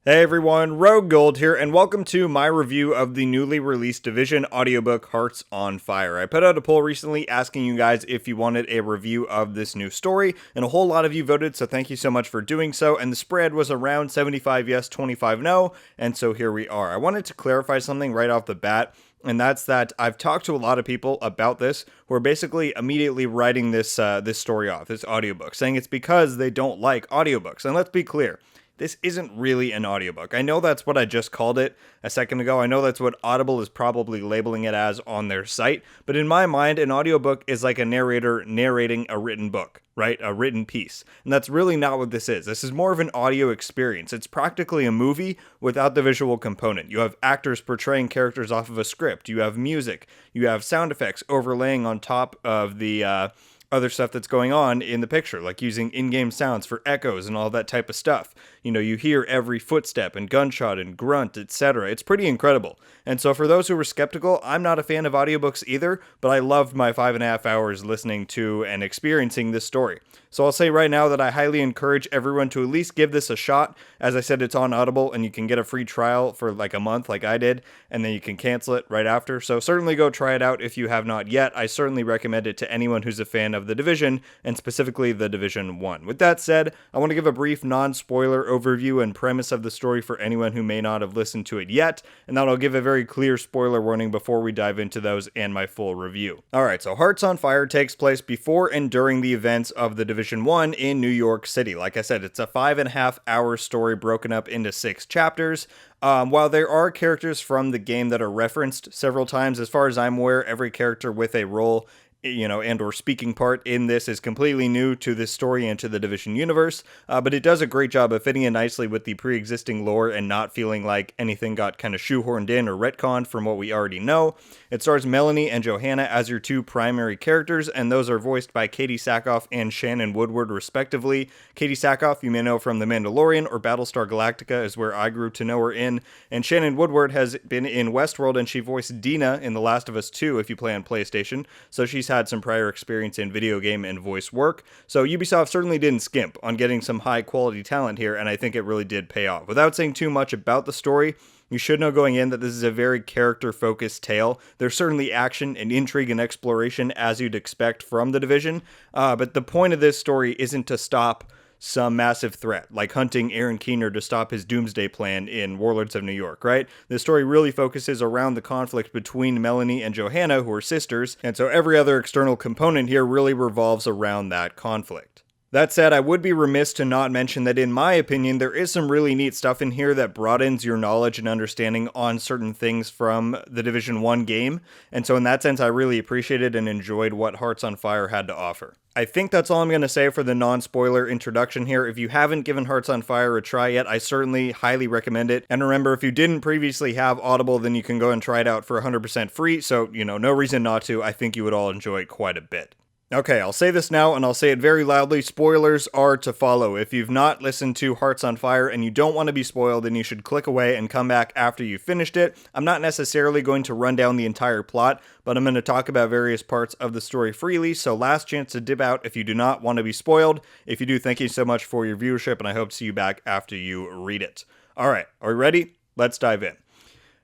Hey everyone, RogueGold here, and welcome to my review of the newly released Division audiobook Hearts on Fire. I put out a poll recently asking you guys if you wanted a review of this new story, and a whole lot of you voted, so thank you so much for doing so, and the spread was around 75 yes, 25 no, and so here we are. I wanted to clarify something right off the bat, and that's that I've talked to a lot of people about this who are basically immediately writing this story off, this audiobook, saying it's because they don't like audiobooks, and let's be clear. This isn't really an audiobook. I know that's what I just called it a second ago. I know that's what Audible is probably labeling it as on their site. But in my mind, an audiobook is like a narrator narrating a written book, right? A written piece. And that's really not what this is. This is more of an audio experience. It's practically a movie without the visual component. You have actors portraying characters off of a script. You have music. You have sound effects overlaying on top of the other stuff that's going on in the picture, like using in-game sounds for echoes and all that type of stuff. You know, you hear every footstep and gunshot and grunt, etc. It's pretty incredible. And so for those who were skeptical, I'm not a fan of audiobooks either, but I loved my 5.5 hours listening to and experiencing this story. So I'll say right now that I highly encourage everyone to at least give this a shot. As I said, it's on Audible and you can get a free trial for like a month like I did, and then you can cancel it right after. So certainly go try it out if you have not yet. I certainly recommend it to anyone who's a fan of the Division, and specifically the Division 1. With that said, I want to give a brief non-spoiler overview and premise of the story for anyone who may not have listened to it yet, and then I'll give a very clear spoiler warning before we dive into those and my full review. Alright, so Hearts on Fire takes place before and during the events of the Division 1 in New York City. Like I said, it's a 5.5 hour story broken up into 6 chapters. While there are characters from the game that are referenced several times, as far as I'm aware, every character with a role and or speaking part in this is completely new to this story and to the Division universe, but it does a great job of fitting in nicely with the pre-existing lore and not feeling like anything got kind of shoehorned in or retconned from what we already know. It stars Melanie and Johanna as your two primary characters, and those are voiced by Katie Sackhoff and Shannon Woodward respectively. Katie Sackhoff you may know from The Mandalorian or Battlestar Galactica is where I grew to know her in, and Shannon Woodward has been in Westworld, and she voiced Dina in The Last of Us 2 if you play on PlayStation, so she's had some prior experience in video game and voice work. So Ubisoft certainly didn't skimp on getting some high quality talent here, and I think it really did pay off. Without saying too much about the story, you should know going in that this is a very character-focused tale. There's certainly action and intrigue and exploration as you'd expect from the Division, but the point of this story isn't to stop some massive threat, like hunting Aaron Keener to stop his doomsday plan in Warlords of New York, right? The story really focuses around the conflict between Melanie and Johanna, who are sisters, and so every other external component here really revolves around that conflict. That said, I would be remiss to not mention that in my opinion, there is some really neat stuff in here that broadens your knowledge and understanding on certain things from the Division 1 game, and so in that sense, I really appreciated and enjoyed what Hearts on Fire had to offer. I think that's all I'm going to say for the non-spoiler introduction here. If you haven't given Hearts on Fire a try yet, I certainly highly recommend it. And remember, if you didn't previously have Audible, then you can go and try it out for 100% free, so, no reason not to. I think you would all enjoy it quite a bit. Okay, I'll say this now, and I'll say it very loudly. Spoilers are to follow. If you've not listened to Hearts on Fire and you don't want to be spoiled, then you should click away and come back after you've finished it. I'm not necessarily going to run down the entire plot, but I'm going to talk about various parts of the story freely, so last chance to dip out if you do not want to be spoiled. If you do, thank you so much for your viewership, and I hope to see you back after you read it. Alright, are we ready? Let's dive in.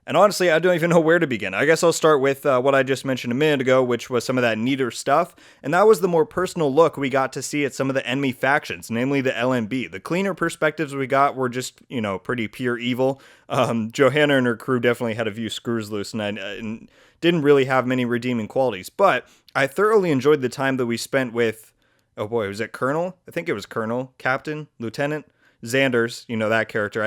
And honestly, I don't even know where to begin. I guess I'll start with what I just mentioned a minute ago, which was some of that neater stuff. And that was the more personal look we got to see at some of the enemy factions, namely the LMB. The cleaner perspectives we got were just, pretty pure evil. Johanna and her crew definitely had a few screws loose and didn't really have many redeeming qualities. But I thoroughly enjoyed the time that we spent with, oh boy, was it Colonel? I think it was Colonel, Captain, Lieutenant? Xander's, that character.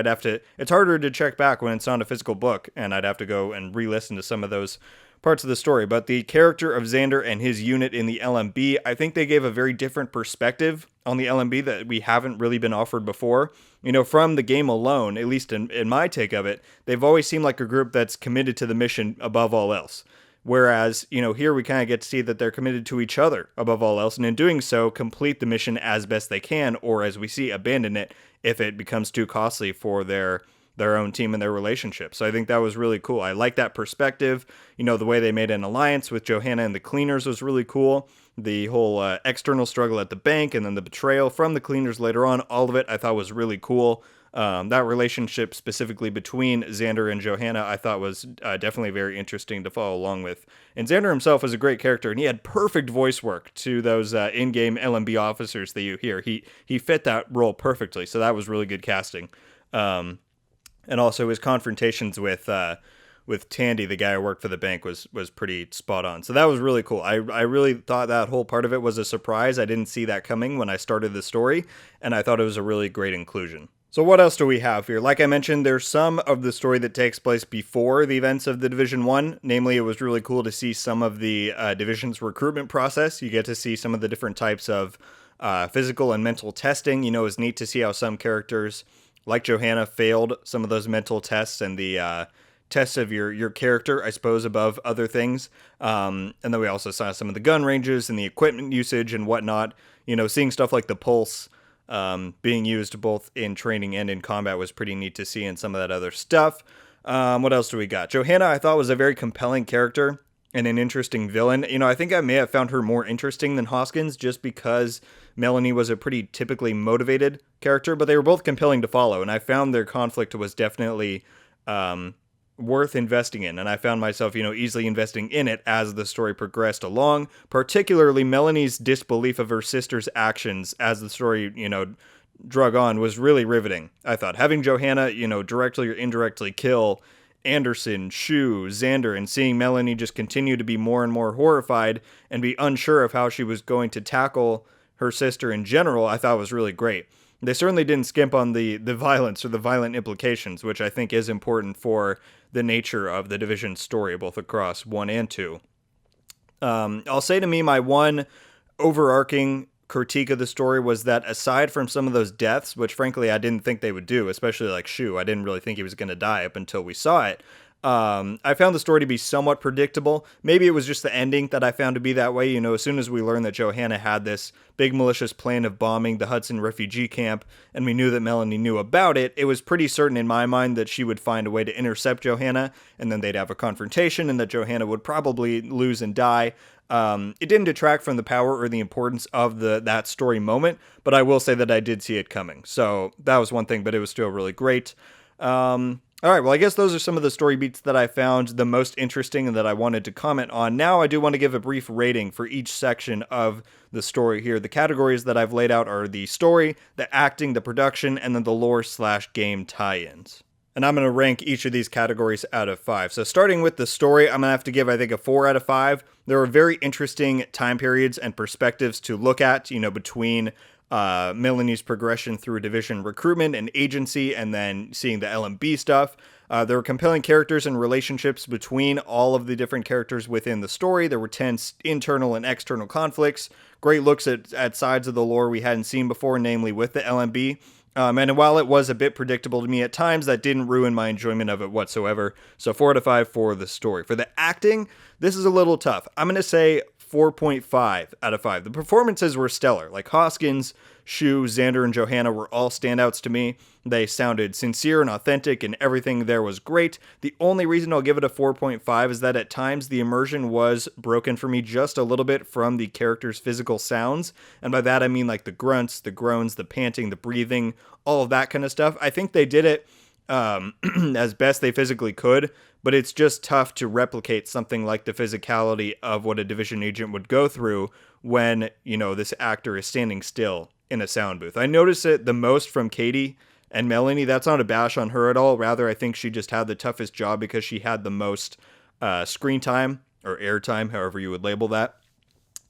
It's harder to check back when it's not a physical book, and I'd have to go and re-listen to some of those parts of the story. But the character of Xander and his unit in the LMB, I think they gave a very different perspective on the LMB that we haven't really been offered before. From the game alone, at least in my take of it, they've always seemed like a group that's committed to the mission above all else. Whereas, here we kind of get to see that they're committed to each other above all else, and in doing so, complete the mission as best they can, or as we see, abandon it if it becomes too costly for their own team and their relationship. So I think that was really cool. I like that perspective. The way they made an alliance with Johanna and the Cleaners was really cool. The whole external struggle at the bank and then the betrayal from the Cleaners later on, all of it I thought was really cool. That relationship specifically between Xander and Johanna, I thought was definitely very interesting to follow along with. And Xander himself was a great character, and he had perfect voice work to those in-game LMB officers that you hear. He fit that role perfectly, so that was really good casting. And also his confrontations with Tandy, the guy who worked for the bank, was pretty spot on. So that was really cool. I really thought that whole part of it was a surprise. I didn't see that coming when I started the story, and I thought it was a really great inclusion. So what else do we have here? Like I mentioned, there's some of the story that takes place before the events of the Division 1. Namely, it was really cool to see some of the Division's recruitment process. You get to see some of the different types of physical and mental testing. You know, it's neat to see how some characters, like Johanna, failed some of those mental tests and the tests of your character, I suppose, above other things. And then we also saw some of the gun ranges and the equipment usage and whatnot. You know, seeing stuff like the pulse being used both in training and in combat was pretty neat to see, and some of that other stuff. What else do we got? Johanna, I thought, was a very compelling character and an interesting villain. You know, I think I may have found her more interesting than Hoskins just because Melanie was a pretty typically motivated character, but they were both compelling to follow, and I found their conflict was definitely worth investing in, and I found myself, you know, easily investing in it as the story progressed along. Particularly Melanie's disbelief of her sister's actions as the story, you know, drug on was really riveting. I thought having Johanna, you know, directly or indirectly kill Anderson, Shu, Xander, and seeing Melanie just continue to be more and more horrified and be unsure of how she was going to tackle her sister in general, I thought was really great. They certainly didn't skimp on the violence or the violent implications, which I think is important for the nature of the Division story, both across 1 and 2. I'll say to me, my one overarching critique of the story was that aside from some of those deaths, which frankly I didn't think they would do, especially like Shu, I didn't really think he was going to die up until we saw it. I found the story to be somewhat predictable. Maybe it was just the ending that I found to be that way. You know, as soon as we learned that Johanna had this big malicious plan of bombing the Hudson refugee camp, and we knew that Melanie knew about it, it was pretty certain in my mind that she would find a way to intercept Johanna, and then they'd have a confrontation, and that Johanna would probably lose and die. It didn't detract from the power or the importance of that story moment, but I will say that I did see it coming. So that was one thing, but it was still really great. All right, well, I guess those are some of the story beats that I found the most interesting and that I wanted to comment on. Now I do want to give a brief rating for each section of the story here. The categories that I've laid out are the story, the acting, the production, and then the lore/game tie-ins. And I'm going to rank each of these categories out of 5. So starting with the story, I'm going to have to give, I think, a 4 out of 5. There are very interesting time periods and perspectives to look at, you know, between Melanie's progression through Division recruitment and agency, and then seeing the LMB stuff. There were compelling characters and relationships between all of the different characters within the story. There were tense internal and external conflicts. Great looks at sides of the lore we hadn't seen before, namely with the LMB. And while it was a bit predictable to me at times, that didn't ruin my enjoyment of it whatsoever. So 4 out of 5 for the story. For the acting, this is a little tough. I'm going to say 4.5 out of 5. The performances were stellar. Like Hoskins, Shu, Xander, and Johanna were all standouts to me. They sounded sincere and authentic, and everything there was great. The only reason I'll give it a 4.5 is that at times the immersion was broken for me just a little bit from the characters' physical sounds. And by that I mean like the grunts, the groans, the panting, the breathing, all of that kind of stuff. I think they did it as best they physically could, but it's just tough to replicate something like the physicality of what a Division agent would go through when, you know, this actor is standing still in a sound booth. I notice it the most from Katie and Melanie. That's not a bash on her at all. Rather, I think she just had the toughest job because she had the most screen time or airtime, however you would label that.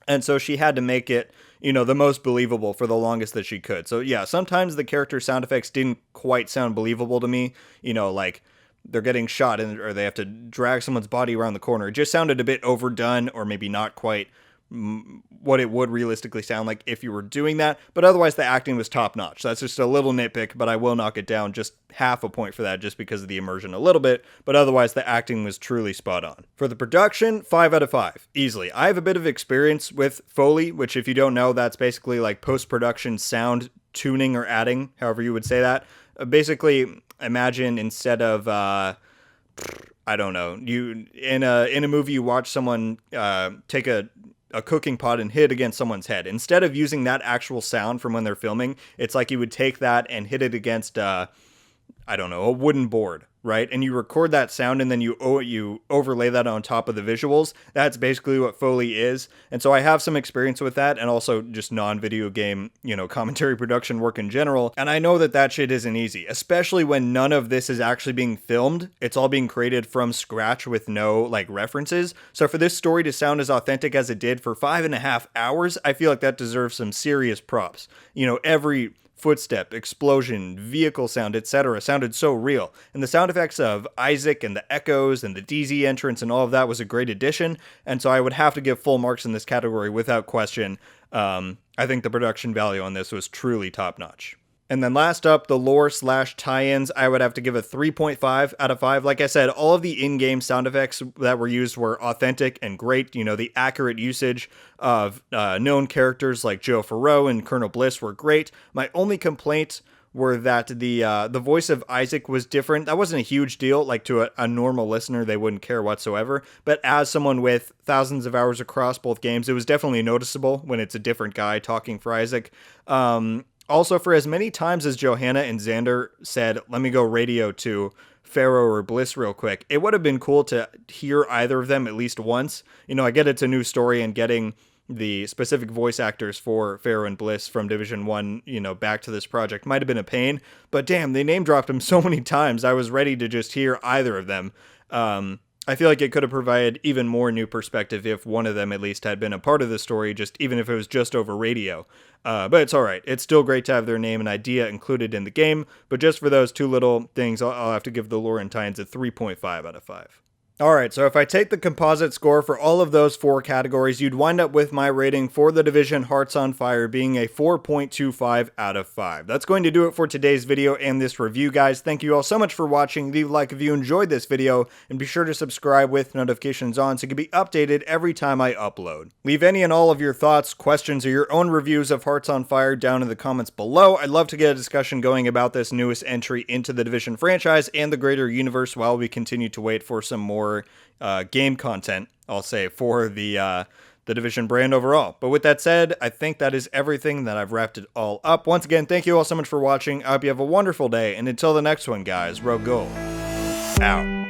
And so she had to make it, you know, the most believable for the longest that she could. So yeah, sometimes the character sound effects didn't quite sound believable to me. You know, like they're getting shot or they have to drag someone's body around the corner. It just sounded a bit overdone, or maybe not quite what it would realistically sound like if you were doing that. But otherwise, the acting was top notch. That's just a little nitpick, but I will knock it down just half a point for that just because of the immersion a little bit. But otherwise, the acting was truly spot on. For the production, 5 out of 5. Easily. I have a bit of experience with Foley, which if you don't know, that's basically like post-production sound tuning or adding, however you would say that. Basically, imagine instead of I don't know, you in a movie you watch someone take a cooking pot and hit against someone's head. Instead of using that actual sound from when they're filming, it's like you would take that and hit it against I don't know, a wooden board, right? And you record that sound and then you overlay that on top of the visuals. That's basically what Foley is. And so I have some experience with that, and also just non-video game, commentary production work in general. And I know that that shit isn't easy, especially when none of this is actually being filmed. It's all being created from scratch with no like references. So for this story to sound as authentic as it did for 5.5 hours, I feel like that deserves some serious props. Every footstep, explosion, vehicle sound, etc. sounded so real. And the sound effects of Isaac and the echoes and the DZ entrance and all of that was a great addition. And so I would have to give full marks in this category without question. I think the production value on this was truly top notch. And then last up, the lore/tie-ins, I would have to give a 3.5 out of 5. Like I said, all of the in-game sound effects that were used were authentic and great. The accurate usage of known characters like Joe Farrow and Colonel Bliss were great. My only complaint were that the voice of Isaac was different. That wasn't a huge deal. Like to a normal listener, they wouldn't care whatsoever. But as someone with thousands of hours across both games, it was definitely noticeable when it's a different guy talking for Isaac. Also, for as many times as Johanna and Xander said, let me go radio to Pharaoh or Bliss real quick, it would have been cool to hear either of them at least once. I get it's a new story, and getting the specific voice actors for Pharaoh and Bliss from Division 1, back to this project might have been a pain, but damn, they name dropped them so many times, I was ready to just hear either of them. I feel like it could have provided even more new perspective if one of them at least had been a part of the story, even if it was just over radio. But it's alright. It's still great to have their name and idea included in the game, but just for those two little things, I'll have to give the Lore and Tie-ins a 3.5 out of 5. Alright, so if I take the composite score for all of those 4 categories, you'd wind up with my rating for The Division Hearts on Fire being a 4.25 out of 5. That's going to do it for today's video and this review, guys. Thank you all so much for watching. Leave a like if you enjoyed this video, and be sure to subscribe with notifications on so you can be updated every time I upload. Leave any and all of your thoughts, questions, or your own reviews of Hearts on Fire down in the comments below. I'd love to get a discussion going about this newest entry into the Division franchise and the greater universe while we continue to wait for some more game content, I'll say, for the Division brand overall. But with that said, I think that is everything. That I've wrapped it all up. Once again, thank you all so much for watching. I hope you have a wonderful day, and until the next one, guys, RogueGold out.